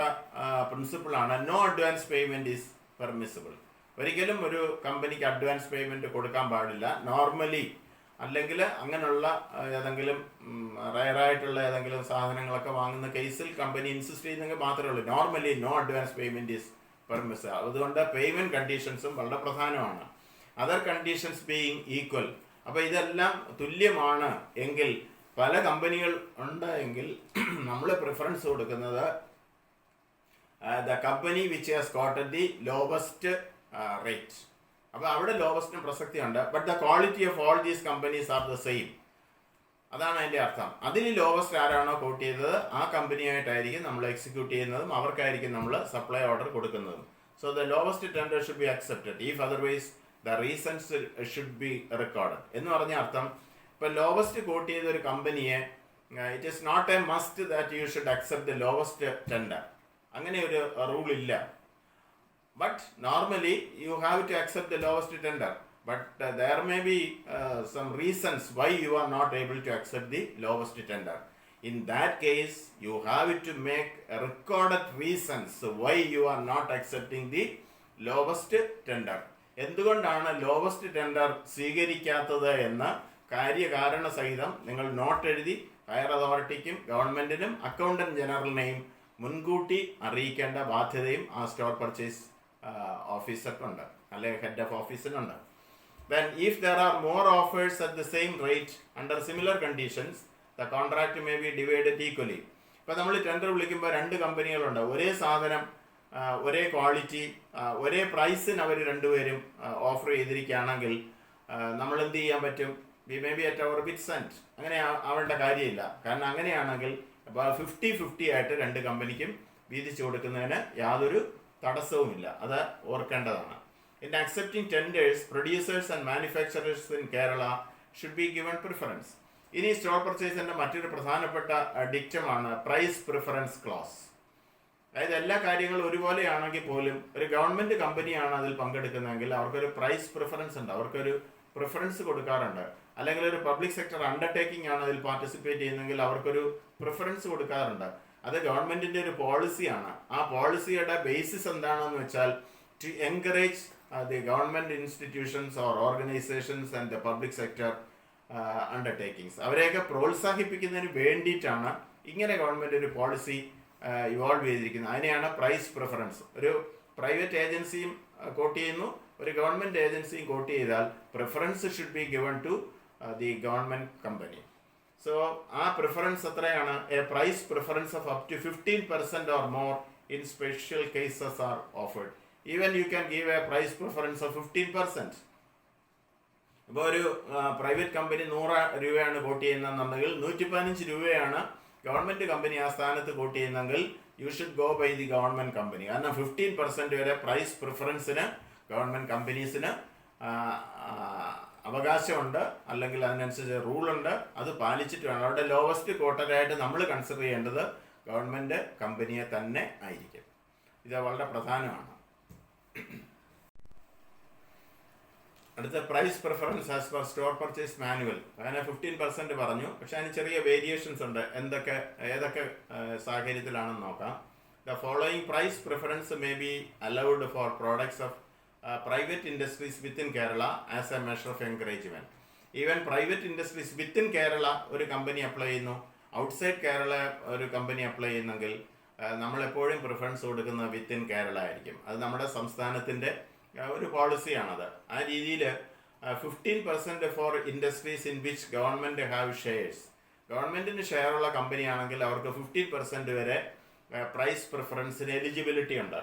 പ്രിൻസിപ്പിളാണ് no advance payment is permissible. ഒരിക്കലും ഒരു കമ്പനിക്ക് അഡ്വാൻസ് പേയ്മെൻറ്റ് കൊടുക്കാൻ പാടില്ല. നോർമലി അല്ലെങ്കിൽ അങ്ങനെയുള്ള ഏതെങ്കിലും റയറായിട്ടുള്ള ഏതെങ്കിലും സാധനങ്ങളൊക്കെ വാങ്ങുന്ന കേസിൽ കമ്പനി ഇൻസിസ്റ്റ് ചെയ്യുന്നെങ്കിൽ മാത്രമേ ഉള്ളൂ. Normally no advance payment is പെർമിസ്. അതുകൊണ്ട് പേയ്മെൻറ്റ് കണ്ടീഷൻസും വളരെ പ്രധാനമാണ്. Other conditions being equal. അപ്പോൾ ഇതെല്ലാം തുല്യമാണ് എങ്കിൽ, പല കമ്പനികൾ ഉണ്ട് എങ്കിൽ നമ്മൾ പ്രിഫറൻസ് കൊടുക്കുന്നത് the company which has gotted the lowest rate. അപ്പോൾ അവിടെ ലോവസ്റ്റിന് പ്രസക്തിയുണ്ട്. But the quality of all these companies are the same. അതാണ് അതിൻ്റെ അർത്ഥം. അതിൽ ലോവസ്റ്റ് ആരാണോ കോട്ട് ചെയ്തത് ആ കമ്പനിയായിട്ടായിരിക്കും നമ്മൾ എക്സിക്യൂട്ട് ചെയ്യുന്നതും അവർക്കായിരിക്കും നമ്മൾ സപ്ലൈ ഓർഡർ കൊടുക്കുന്നതും. So the lowest tender should be accepted if otherwise the reasons should be record എന്ന് പറഞ്ഞ അർത്ഥം, ഇപ്പോൾ ലോവസ്റ്റ് കോട്ട് ചെയ്ത ഒരു കമ്പനിയെ it is not a must that you should accept the lowest tender. അങ്ങനെ ഒരു റൂൾ ഇല്ല. But normally you have to accept the lowest tender. But there may be some reasons why you are not able to accept the lowest tender. In that case, you have to make recorded reasons why you are not accepting the lowest tender. എന്തുകൊണ്ടാണ് lowest tender സ്വീകരിക്കാത്തത് എന്ന് കാര്യകാരണ സഹിതം നിങ്ങൾ not എഴുതി higher അതോറിറ്റിക്കും ഗവൺമെൻറ്റിനും accountant ജനറലിനെയും മുൻകൂട്ടി അറിയിക്കേണ്ട ബാധ്യതയും ആ store purchase ഓഫീസർക്കുണ്ട്, അല്ലെങ്കിൽ ഹെഡ് ഓഫ് ഓഫീസിനുണ്ട്. Then if there are more offers at the same rate under similar conditions, the contract may be divided equally. ഇപ്പോൾ നമ്മൾ ടെൻഡർ വിളിക്കുമ്പോൾ രണ്ട് കമ്പനികളുണ്ട്, ഒരേ സാധനം ഒരേ ക്വാളിറ്റി ഒരേ പ്രൈസിന് അവർ രണ്ടുപേരും ഓഫർ ചെയ്തിരിക്കുകയാണെങ്കിൽ നമ്മൾ എന്ത് ചെയ്യാൻ പറ്റും? We may be at our wit's end. അങ്ങനെ ആവേണ്ട കാര്യമില്ല. കാരണം അങ്ങനെയാണെങ്കിൽ 50-50 ആയിട്ട് രണ്ട് കമ്പനിക്കും വീതിച്ചു കൊടുക്കുന്നതിന് യാതൊരു തടസ്സവുമില്ല. അത് ഓർക്കേണ്ടതാണ്. In accepting tenders, producers and manufacturers in Kerala should be given preference. ഇനി സ്റ്റോർ പർച്ചേസിന്റെ മറ്റൊരു പ്രധാനപ്പെട്ട ഡിക്റ്റമാണ് പ്രൈസ് പ്രിഫറൻസ് ക്ലോസ്. അതായത് എല്ലാ കാര്യങ്ങളും ഒരുപോലെയാണെങ്കിൽ പോലും ഒരു ഗവൺമെന്റ് കമ്പനിയാണ് അതിൽ പങ്കെടുക്കുന്നതെങ്കിൽ അവർക്കൊരു പ്രൈസ് പ്രിഫറൻസ് ഉണ്ട്, അവർക്കൊരു പ്രിഫറൻസ് കൊടുക്കാറുണ്ട്. അല്ലെങ്കിൽ ഒരു പബ്ലിക് സെക്ടർ അണ്ടർടേക്കിംഗ് ആണ് അതിൽ പാർട്ടിസിപ്പേറ്റ് ചെയ്യുന്നതെങ്കിൽ അവർക്കൊരു പ്രിഫറൻസ് കൊടുക്കാറുണ്ട്. അത് ഗവൺമെന്റിന്റെ ഒരു പോളിസിയാണ്. ആ പോളിസിയുടെ ബേസിസ് എന്താണെന്ന് വെച്ചാൽ to encourage the government institutions or organizations and the public sector undertakings. അവരെയൊക്കെ പ്രോത്സാഹിപ്പിക്കുന്നതിന് വേണ്ടിയിട്ടാണ് ഇങ്ങനെ ഗവൺമെൻറ് ഒരു പോളിസി ഇവോൾവ് ചെയ്തിരിക്കുന്നത്. അതിനെയാണ് പ്രൈസ് പ്രിഫറൻസ്. ഒരു പ്രൈവറ്റ് ഏജൻസിയും കോട്ട് ചെയ്യുന്നു, ഒരു ഗവൺമെൻറ് ഏജൻസിയും കോട്ട് ചെയ്താൽ preference should be given to the government company. So ആ പ്രിഫറൻസ് എത്രയാണ്? A price preference of up to 15% or more in special cases are offered. Even you can give a price preference of 15%. ഇപ്പോൾ ഒരു private company 100 രൂപയാണ് coat ചെയ്യുന്നതെന്നുണ്ടെങ്കിൽ 115 രൂപയാണ് government company ആ സ്ഥാനത്ത് quote ചെയ്യുന്നതെങ്കിൽ you should go by the government company. കാരണം 15% വരെ price പ്രിഫറൻസിന് government കമ്പനീസിന് അവകാശമുണ്ട്, അല്ലെങ്കിൽ അതിനനുസരിച്ച് റൂളുണ്ട്. അത് പാലിച്ചിട്ട് വേണം. അവിടെ ലോവസ്റ്റ് കോട്ടരായിട്ട് നമ്മൾ കൺസിഡർ ചെയ്യേണ്ടത് ഗവൺമെൻറ് കമ്പനിയെ തന്നെ ആയിരിക്കും. ഇത് വളരെ പ്രധാനമാണ്. അടുത്ത price preference as per store purchase manual. അങ്ങനെ 15% പറഞ്ഞു, പക്ഷെ അതിന് ചെറിയ വേരിയേഷൻസ് ഉണ്ട്. ഏതൊക്കെ സാഹചര്യത്തിലാണെന്ന് നോക്കാം. The following price preference may be allowed for products of private industries within Kerala as a measure of encouragement. Even private industries within Kerala ഒരു കമ്പനി അപ്ലൈ ചെയ്യുന്നു, ഔട്ട്സൈഡ് കേരള ഒരു കമ്പനി അപ്ലൈ ചെയ്യുന്നെങ്കിൽ നമ്മളെപ്പോഴും പ്രിഫറൻസ് കൊടുക്കുന്നത് വിത്തിൻ കേരള ആയിരിക്കും. അത് നമ്മുടെ സംസ്ഥാനത്തിൻ്റെ ഒരു പോളിസിയാണത്. ആ രീതിയിൽ 15% for industries in which government have shares. ഗവൺമെൻറ്റിന് ഷെയറുള്ള കമ്പനിയാണെങ്കിൽ അവർക്ക് 15% വരെ പ്രൈസ് പ്രിഫറൻസിന് എലിജിബിലിറ്റി ഉണ്ട്.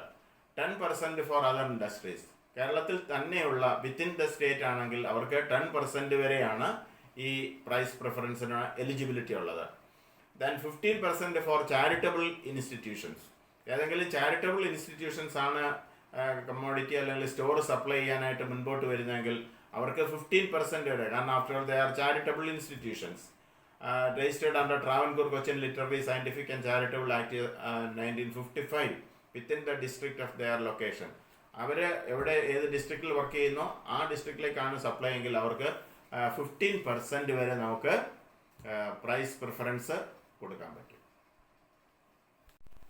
10% ഫോർ അതർ ഇൻഡസ്ട്രീസ്. കേരളത്തിൽ തന്നെയുള്ള വിത്തിൻ ദ സ്റ്റേറ്റ് ആണെങ്കിൽ അവർക്ക് 10% വരെയാണ് ഈ പ്രൈസ് പ്രിഫറൻസിന് എലിജിബിലിറ്റി ഉള്ളത്. Then 15% for charitable institutions. ഏതെങ്കിലും ചാരിറ്റബിൾ ഇൻസ്റ്റിറ്റ്യൂഷൻസ് ആണ് കമ്മോഡിറ്റി അല്ലെങ്കിൽ സ്റ്റോർ സപ്ലൈ ചെയ്യാനായിട്ട് മുൻപോട്ട് വരുന്നതെങ്കിൽ അവർക്ക് 15% വരെ. കാരണം after all they are charitable institutions registered under Travancore Cochin literary scientific and charitable act 1955 within the district of their location. അവർ ഏത് ഡിസ്ട്രിക്റ്റിൽ വർക്ക് ചെയ്യുന്നോ ആ ഡിസ്ട്രിക്റ്റിലേക്കാണ് സപ്ലൈ എങ്കിൽ അവർക്ക് 15% വരെ നമുക്ക് പ്രൈസ് പ്രിഫറൻസ് കൊടുക്കാൻ പറ്റും.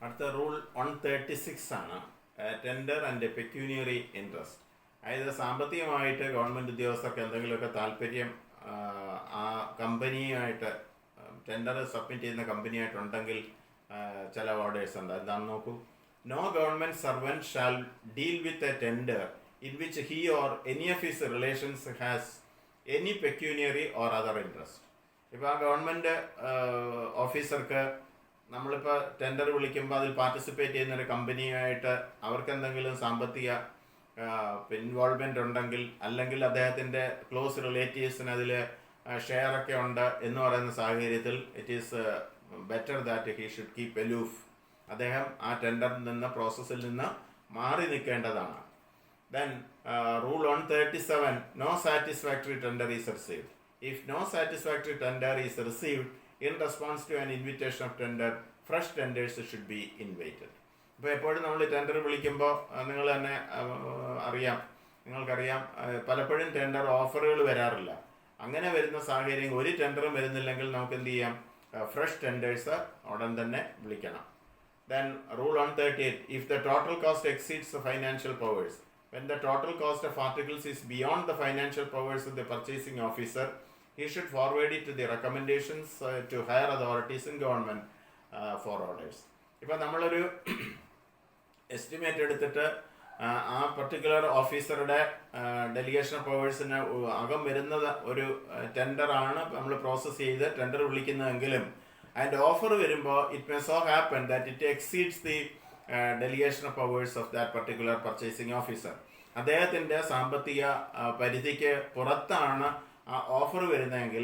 അടുത്ത റൂൾ 136 ആണ് ടെൻഡർ ആൻഡ് പെക്യൂനിയറി ഇൻട്രസ്റ്റ്. അതായത് സാമ്പത്തികമായിട്ട് ഗവൺമെൻറ് ഉദ്യോഗസ്ഥർക്ക് എന്തെങ്കിലുമൊക്കെ താല്പര്യം ആ കമ്പനിയായിട്ട് ടെൻഡർ സബ്മിറ്റ് ചെയ്യുന്ന കമ്പനിയായിട്ടുണ്ടെങ്കിൽ ചില ഓർഡേഴ്സ് ഉണ്ട്. എന്താണെന്ന് നോക്കൂ. No government servant shall deal with a tender in which he or any of his relations has any pecuniary or other interest. ഇപ്പോൾ ആ ഗവൺമെൻറ് ഓഫീസർക്ക് നമ്മളിപ്പോൾ ടെൻഡർ വിളിക്കുമ്പോൾ അതിൽ പാർട്ടിസിപ്പേറ്റ് ചെയ്യുന്നൊരു കമ്പനിയായിട്ട് അവർക്ക് എന്തെങ്കിലും സാമ്പത്തിക ഇൻവോൾവ്മെൻ്റ് ഉണ്ടെങ്കിൽ, അല്ലെങ്കിൽ അദ്ദേഹത്തിൻ്റെ ക്ലോസ് റിലേറ്റീവ്സിന് അതിൽ ഷെയറൊക്കെ ഉണ്ട് എന്ന് പറയുന്ന സാഹചര്യത്തിൽ it is better that he should keep aloof. അദ്ദേഹം ആ ടെൻഡറിൽ നിന്ന്, പ്രോസസ്സിൽ നിന്ന് മാറി നിൽക്കേണ്ടതാണ്. Then rule 137, no satisfactory tender is received. If no satisfactory tender is received in response to an invitation of tender, fresh tenders should be invited. ഇപ്പോൾ എപ്പോഴും നമ്മൾ ടെൻഡർ വിളിക്കുമ്പോൾ നിങ്ങൾ തന്നെ നിങ്ങൾക്കറിയാം പലപ്പോഴും ടെൻഡർ ഓഫറുകൾ വരാറില്ല. അങ്ങനെ വരുന്ന സാഹചര്യം, ഒരു ടെൻഡറും വരുന്നില്ലെങ്കിൽ നമുക്ക് എന്ത് ചെയ്യാം? ഫ്രഷ് ടെൻഡേഴ്സ് ഉടൻ തന്നെ വിളിക്കണം. Then rule 138, if the total cost exceeds the financial powers, when the total cost of articles is beyond the financial powers of the purchasing officer, he should forward it to the recommendations to higher authorities in government for orders. ഇപ്പോൾ നമ്മളൊരു estimate എടുത്തിട്ട് ആ particular ഓഫീസറുടെ delegation of പവേഴ്സിന് അകം വരുന്നത് ഒരു ടെൻഡറാണ് നമ്മൾ process ചെയ്ത് ടെൻഡർ വിളിക്കുന്നതെങ്കിലും അതിൻ്റെ ഓഫർ വരുമ്പോൾ it may so happen that it exceeds the delegation of powers of that particular purchasing officer. അദ്ദേഹത്തിൻ്റെ സാമ്പത്തിക പരിധിക്ക് പുറത്താണ് ആ ഓഫർ വരുന്നതെങ്കിൽ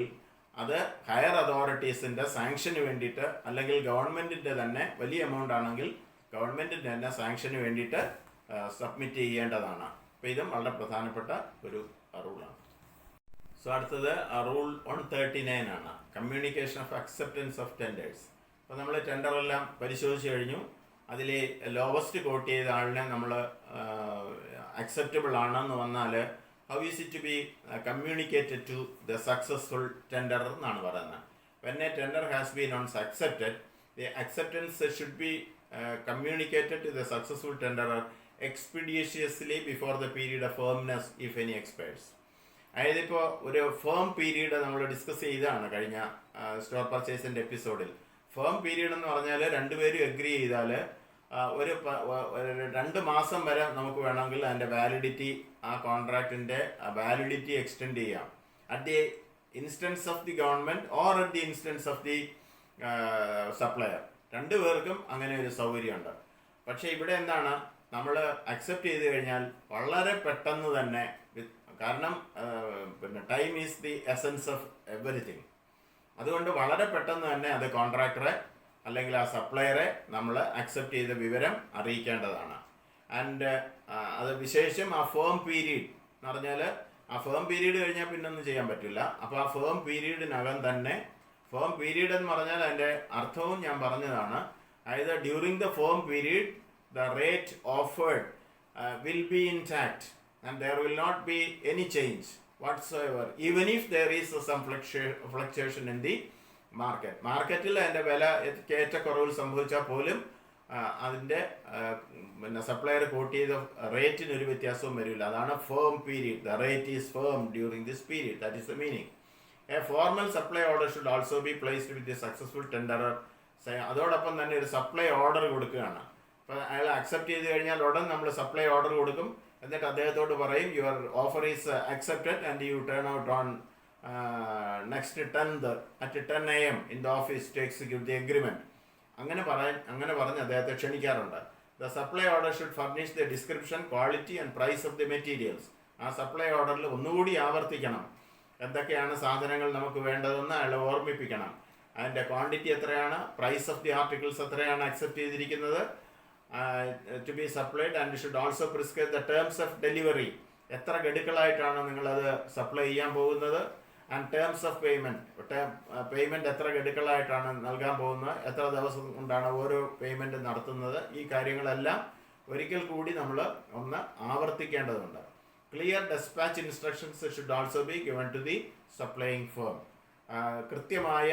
അത് ഹയർ അതോറിറ്റീസിൻ്റെ സാങ്ഷന് വേണ്ടിയിട്ട്, അല്ലെങ്കിൽ ഗവൺമെൻറ്റിൻ്റെ തന്നെ വലിയ എമൗണ്ട് ആണെങ്കിൽ ഗവൺമെൻറ്റിൻ്റെ തന്നെ സാങ്ഷന് വേണ്ടിയിട്ട് സബ്മിറ്റ് ചെയ്യേണ്ടതാണ്. അപ്പോൾ ഇതും വളരെ പ്രധാനപ്പെട്ട ഒരു റൂളാണ്. സോ അടുത്തത് റൂൾ 139 ആണ്, communication of acceptance of tenders. അപ്പോൾ നമ്മൾ ടെൻഡറെല്ലാം പരിശോധിച്ച് കഴിഞ്ഞു. അതിൽ ലോവസ്റ്റ് കോട്ട് ചെയ്ത ആളിനെ നമ്മൾ അക്സെപ്റ്റബിൾ ആണെന്ന് വന്നാൽ how is it to be communicated to the successful tenderer എന്നാണ് പറയുന്നത്. When a tender has been once accepted, the acceptance should be communicated to the successful tenderer expeditiously before the period of firmness, if any, expires. അതായത് ഇപ്പോൾ ഒരു firm period നമ്മൾ discuss ചെയ്തതാണ് കഴിഞ്ഞ store പർച്ചേസിൻ്റെ എപ്പിസോഡിൽ. Firm period എന്ന് പറഞ്ഞാൽ രണ്ടുപേരും എഗ്രി ചെയ്താൽ ഒരു 2 മാസം വരെ നമുക്ക് വേണമെങ്കിൽ അതിൻ്റെ വാലിഡിറ്റി, ആ കോൺട്രാക്റ്റിൻ്റെ വാലിഡിറ്റി എക്സ്റ്റെൻഡ് ചെയ്യാം. At the instance of the government or at the instance of the supplier. രണ്ടുപേർക്കും അങ്ങനെ ഒരു സൗകര്യമുണ്ട്. പക്ഷേ ഇവിടെ എന്താണ്, നമ്മൾ അക്സെപ്റ്റ് ചെയ്ത് കഴിഞ്ഞാൽ വളരെ പെട്ടെന്ന് തന്നെ, കാരണം time is the essence of everything. അതുകൊണ്ട് വളരെ പെട്ടെന്ന് തന്നെ അത് കോൺട്രാക്ടറെ അല്ലെങ്കിൽ ആ സപ്ലയറെ നമ്മൾ അക്സെപ്റ്റ് ചെയ്ത വിവരം അറിയിക്കേണ്ടതാണ്. ആൻഡ് അത് വിശേഷം ആ ഫേം പീരീഡ് എന്ന് പറഞ്ഞാൽ, ആ ഫേം പീരീഡ് കഴിഞ്ഞാൽ പിന്നെ ഒന്നും ചെയ്യാൻ പറ്റില്ല. അപ്പോൾ ആ ഫേം പീരീഡിനകം തന്നെ, ഫേം പീരീഡ് എന്ന് പറഞ്ഞാൽ അതിൻ്റെ അർത്ഥവും ഞാൻ പറഞ്ഞതാണ്. അതായത് during the firm period the rate offered will be intact and there will not be any change whatsoever, even if there is some fluctuation in the മാർക്കറ്റിൽ അതിൻ്റെ വില ഏറ്റക്കുറവിൽ സംഭവിച്ചാൽ പോലും അതിൻ്റെ സപ്ലയർ കോട്ട് ചെയ്ത റേറ്റിനൊരു വ്യത്യാസവും വരില്ല. അതാണ് firm period. The rate is firm during this period. That is the meaning. A formal supply order should also be placed with the successful tenderer. അതോടൊപ്പം തന്നെ ഒരു സപ്ലൈ ഓർഡർ കൊടുക്കുകയാണ്. അപ്പോൾ അയാൾ അക്സെപ്റ്റ് ചെയ്ത് കഴിഞ്ഞാൽ ഉടൻ നമ്മൾ സപ്ലൈ ഓർഡർ കൊടുക്കും. എന്നിട്ട് അദ്ദേഹത്തോട് പറയും, your offer is accepted and you turn out on next 10th at 10 AM in the office to execute the agreement. അങ്ങനെ പറഞ്ഞ് അദ്ദേഹത്തെ ക്ഷണിക്കാറുണ്ട്. The supply order should furnish the description, quality and price of the materials. ആ supply ഓർഡറിൽ ഒന്നുകൂടി ആവർത്തിക്കണം എന്തൊക്കെയാണ് സാധനങ്ങൾ നമുക്ക് വേണ്ടതെന്ന് അയാളെ ഓർമ്മിപ്പിക്കണം. അതിൻ്റെ ക്വാണ്ടിറ്റി എത്രയാണ്, പ്രൈസ് ഓഫ് ദി ആർട്ടിക്കിൾസ് എത്രയാണ് അക്സെപ്റ്റ് ചെയ്തിരിക്കുന്നത്, to be supplied, and should also prescribe the terms of delivery. എത്ര ഗഡുക്കളായിട്ടാണ് നിങ്ങളത് സപ്ലൈ ചെയ്യാൻ പോകുന്നത്, ആൻഡ് ടേംസ് ഓഫ് പേയ്മെൻറ്റ് എത്ര ഗഡുക്കളായിട്ടാണ് നൽകാൻ പോകുന്നത്, എത്ര ദിവസം കൊണ്ടാണ് ഓരോ പേയ്മെൻറ്റ് നടത്തുന്നത്. ഈ കാര്യങ്ങളെല്ലാം ഒരിക്കൽ കൂടി നമ്മൾ ഒന്ന് ആവർത്തിക്കേണ്ടതുണ്ട്. Clear despatch instructions should also be given to the supplying firm. കൃത്യമായ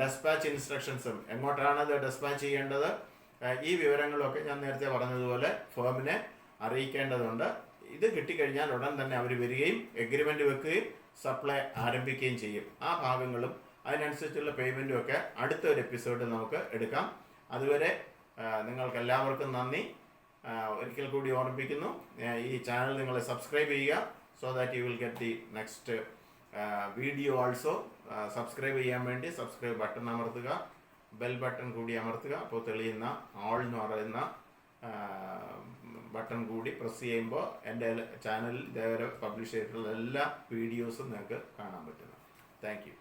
ഡെസ്പാച്ച് ഇൻസ്ട്രക്ഷൻസും, എങ്ങോട്ടാണ് അത് ഡെസ്പാച്ച് ചെയ്യേണ്ടത്, ഈ വിവരങ്ങളൊക്കെ ഞാൻ നേരത്തെ പറഞ്ഞതുപോലെ ഫേമിനെ അറിയിക്കേണ്ടതുണ്ട്. ഇത് കിട്ടിക്കഴിഞ്ഞാൽ ഉടൻ തന്നെ അവർ വരികയും എഗ്രിമെൻ്റ് വെക്കുകയും സപ്ലൈ ആരംഭിക്കുകയും ചെയ്യും. ആ ഭാഗങ്ങളും അതിനനുസരിച്ചുള്ള പേയ്മെൻറ്റും ഒക്കെ അടുത്ത ഒരു എപ്പിസോഡിൽ നമുക്ക് എടുക്കാം. അതുവരെ നിങ്ങൾക്ക് എല്ലാവർക്കും നന്ദി. ഒരിക്കൽ കൂടി ഓർമ്മിപ്പിക്കുന്നു, ഈ ചാനൽ നിങ്ങൾ സബ്സ്ക്രൈബ് ചെയ്യുക. So that you will get the next video also. Subscribe ചെയ്യാൻ വേണ്ടി സബ്സ്ക്രൈബ് ബട്ടൺ അമർത്തുക, ബെൽ ബട്ടൺ കൂടി അമർത്തുക. അപ്പോൾ തെളിയുന്ന ഓൾ എന്ന് പറയുന്ന ബട്ടൺ കൂടി പ്രസ് ചെയ്യുമ്പോൾ എൻ്റെ ചാനലിൽ ഇതേവരെ പബ്ലിഷ് ചെയ്തിട്ടുള്ള എല്ലാ വീഡിയോസും നിങ്ങൾക്ക് കാണാൻ പറ്റുന്നു. Thank you.